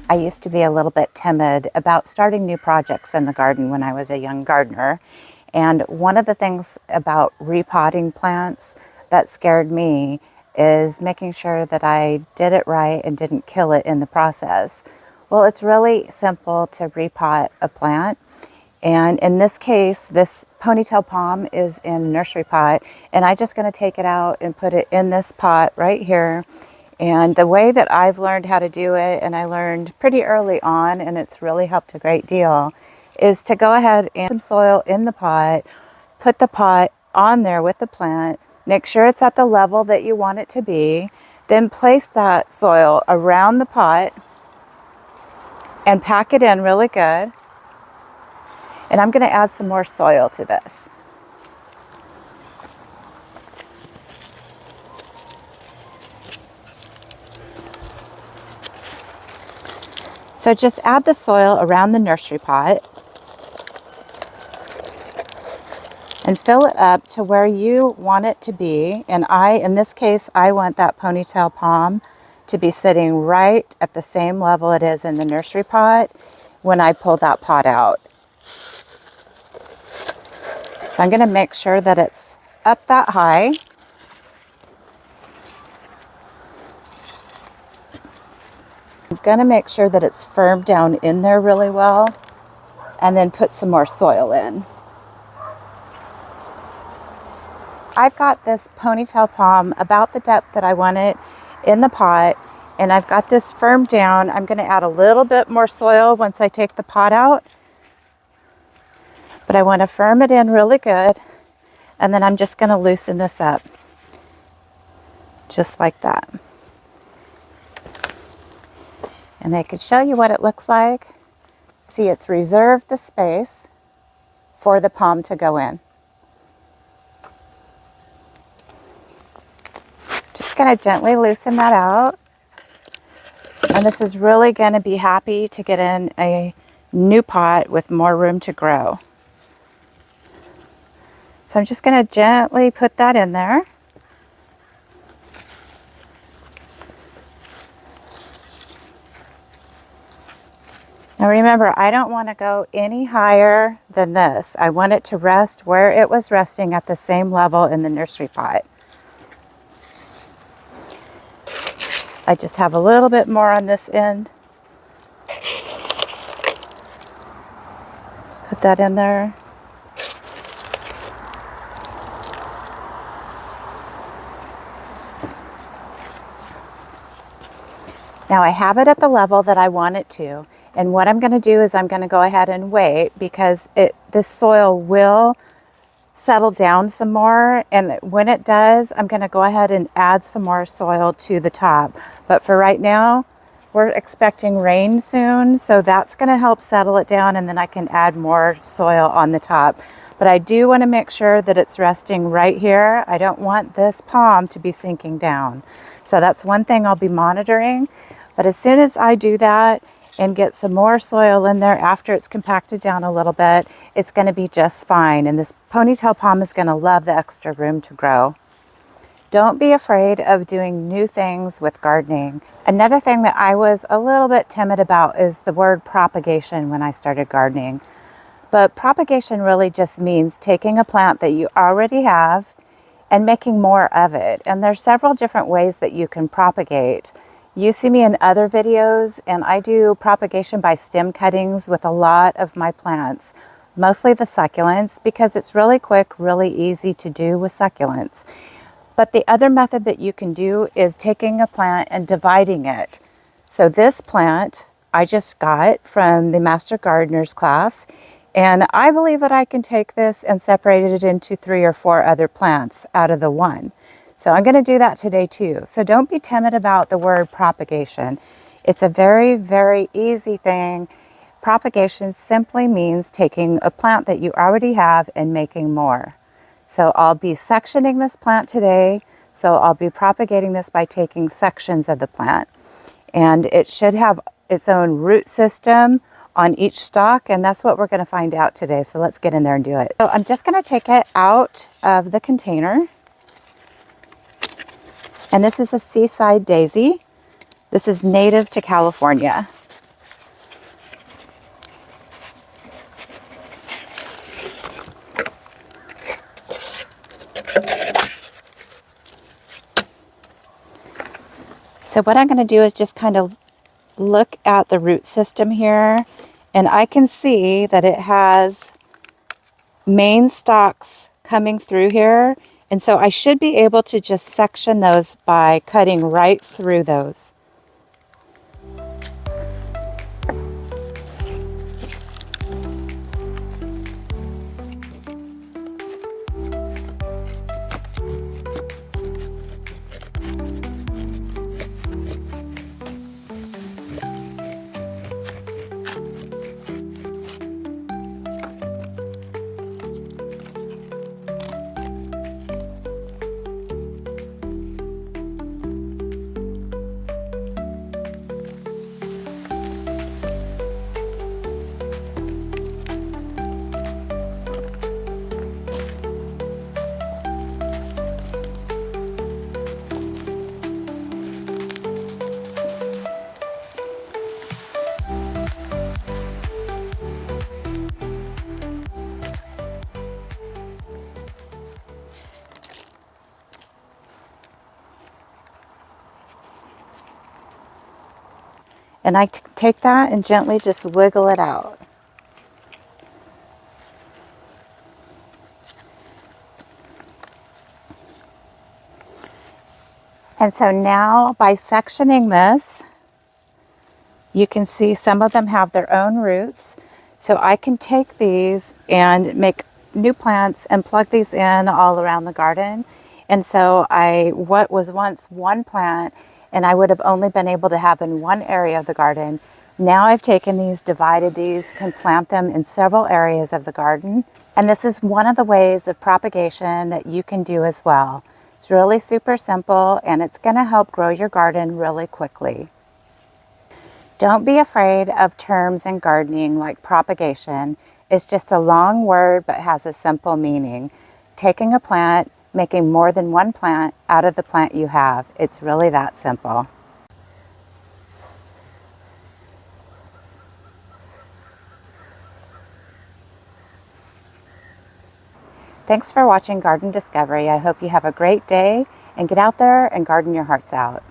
I used to be a little bit timid about starting new projects in the garden when I was a young gardener. And one of the things about repotting plants that scared me is making sure that I did it right and didn't kill it in the process. Well, it's really simple to repot a plant. And in this case, this ponytail palm is in a nursery pot, and I'm just going to take it out and put it in this pot right here. And the way that I've learned how to do it, and I learned pretty early on, and it's really helped a great deal, is to go ahead and some soil in the pot, put the pot on there with the plant, make sure it's at the level that you want it to be, then place that soil around the pot and pack it in really good. And I'm going to add some more soil to this. So just add the soil around the nursery pot and fill it up to where you want it to be. And in this case, I want that ponytail palm to be sitting right at the same level it is in the nursery pot when I pull that pot out. So I'm going to make sure that it's up that high. I'm going to make sure that it's firm down in there really well, and then put some more soil in. I've got this ponytail palm about the depth that I want it in the pot, and I've got this firm down. I'm going to add a little bit more soil once I take the pot out, but I want to firm it in really good, and then I'm just going to loosen this up just like that. And I could show you what it looks like. See, it's reserved the space for the palm to go in. Just going to gently loosen that out. And this is really going to be happy to get in a new pot with more room to grow. So I'm just going to gently put that in there. Now remember, I don't want to go any higher than this. I want it to rest where it was resting at the same level in the nursery pot. I just have a little bit more on this end. Put that in there. Now I have it at the level that I want it to. And what I'm going to do is I'm going to go ahead and wait, because this soil will settle down some more. And when it does, I'm going to go ahead and add some more soil to the top. But for right now, we're expecting rain soon. So that's going to help settle it down, and then I can add more soil on the top. But I do want to make sure that it's resting right here. I don't want this palm to be sinking down. So that's one thing I'll be monitoring. But as soon as I do that and get some more soil in there after it's compacted down a little bit, it's going to be just fine. And this ponytail palm is going to love the extra room to grow. Don't be afraid of doing new things with gardening. Another thing that I was a little bit timid about is the word propagation when I started gardening. But propagation really just means taking a plant that you already have and making more of it. And there's several different ways that you can propagate. You see me in other videos, and I do propagation by stem cuttings with a lot of my plants, mostly the succulents, because it's really quick, really easy to do with succulents. But the other method that you can do is taking a plant and dividing it. So this plant I just got from the Master Gardener's class, and I believe that I can take this and separate it into 3 or 4 other plants out of the one. So I'm going to do that today too. So don't be timid about the word propagation. It's a very, very easy thing. Propagation simply means taking a plant that you already have and making more. So I'll be sectioning this plant today. So I'll be propagating this by taking sections of the plant. and it should have its own root system on each stalk, and that's what we're going to find out today. So let's get in there and do it. So I'm just going to take it out of the container, and this is a seaside daisy. This is native to California. So what I'm going to do is just kind of look at the root system here, and I can see that it has main stalks coming through here, and so I should be able to just section those by cutting right through those. And I take that and gently just wiggle it out. And so now by sectioning this, you can see some of them have their own roots. So I can take these and make new plants and plug these in all around the garden. And so what was once one plant and I would have only been able to have in one area of the garden, now I've taken these, divided these, can plant them in several areas of the garden. And this is one of the ways of propagation that you can do as well. It's really super simple, and it's going to help grow your garden really quickly. Don't be afraid of terms in gardening like propagation. It's just a long word but has a simple meaning. Taking a plant, making more than one plant out of the plant you have. It's really that simple. Thanks for watching Garden Discovery. I hope you have a great day and get out there and garden your hearts out.